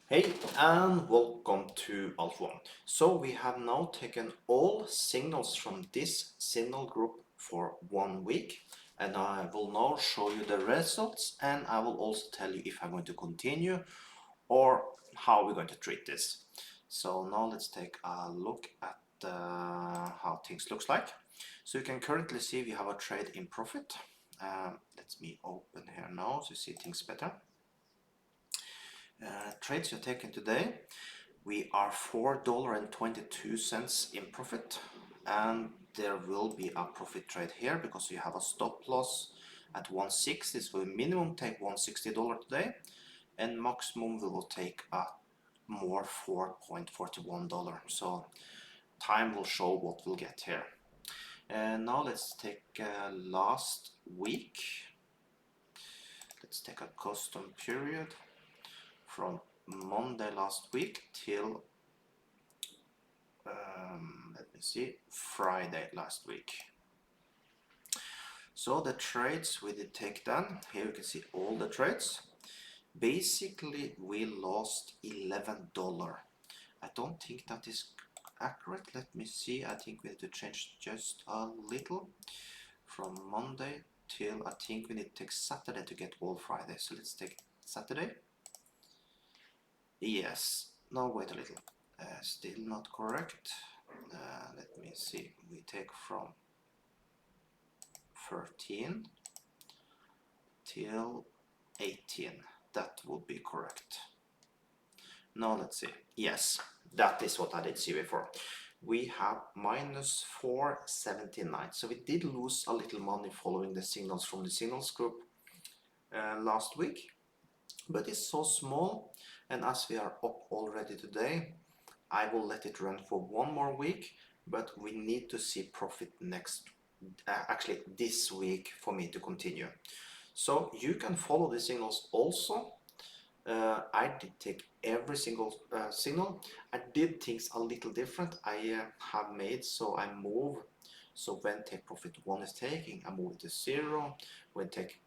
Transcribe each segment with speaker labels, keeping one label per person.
Speaker 1: Hey and welcome to Alt 1. So we have now taken all signals from this signal group for 1 week, and I will now show you the results, and I will also tell you if I'm going to continue or how we're going to treat this. So now let's take a look at how things looks like. So you can currently see we have a trade in profit. Let me open here now to see things better. Trades you're taking today, we are $4.22 in profit, and there will be a profit trade here because you have a stop loss at 160. So we minimum take $160 today, and maximum we will take a more $4.41. So time will show what we'll get here. And now let's take last week. Let's take a custom period from Monday last week till let me see, Friday last week. So the trades we did take then, here you can see all the trades. Basically we lost $11. I don't think that is accurate. Let me see, I think we need to change just a little from Monday till I think we need to take Saturday to get all Friday. So let's take Saturday. Yes, no, wait a little, still not correct. Let me see, we take from 13 till 18. That would be correct. Now let's see. Yes, that is what I did see before. We have minus 479. So we did lose a little money following the signals from the signals group last week, but it's so small, and as we are up already today, I will let it run for one more week, but we need to see profit actually this week for me to continue. So you can follow the signals also. I did take every single signal. I did things a little different. I have made so I move. So when take profit 1 is taking, I move it to 0. When take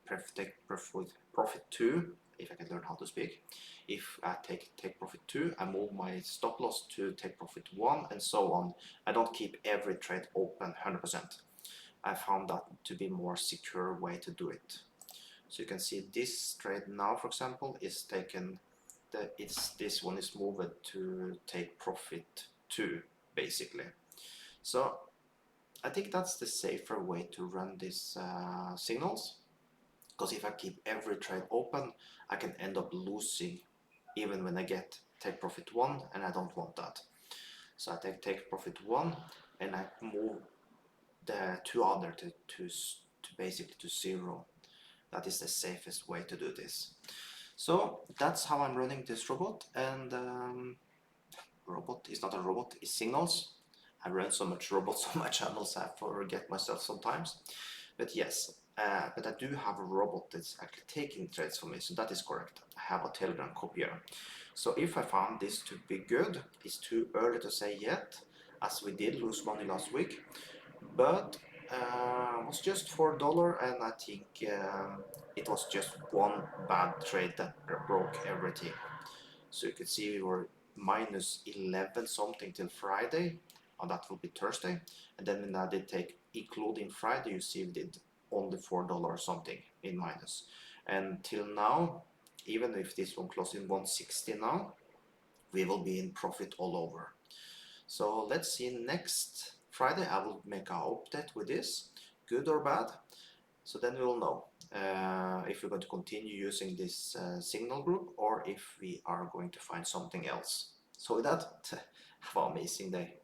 Speaker 1: profit 2, if I can learn how to speak. If I take profit 2, I move my stop loss to take profit 1, and so on. I don't keep every trade open 100%. I found that to be more secure way to do it. So you can see this trade now, for example, is taken. This one is moved to take profit 2, basically. So I think that's the safer way to run these signals, because if I keep every trade open, I can end up losing even when I get take profit 1, and I don't want that. So I take profit 1 and I move the two other to basically to 0. That is the safest way to do this. So that's how I'm running this robot, and robot is not a robot, it's signals. I run so much robots on my channels I forget myself sometimes. But yes, but I do have a robot that's actually taking trades for me, so that is correct. I have a Telegram copier. So if I found this to be good, it's too early to say yet, as we did lose money last week. But it was just $4, and I think it was just one bad trade that broke everything. So you can see we were minus 11 something till Friday, and that will be Thursday. And then when I did take, including Friday, you see we did only $4 something in minus. And till now, even if this one closed in 160 now, we will be in profit all over. So let's see, next Friday I will make an update with this, good or bad. So then we will know if we're going to continue using this signal group or if we are going to find something else. So with that, have an amazing day.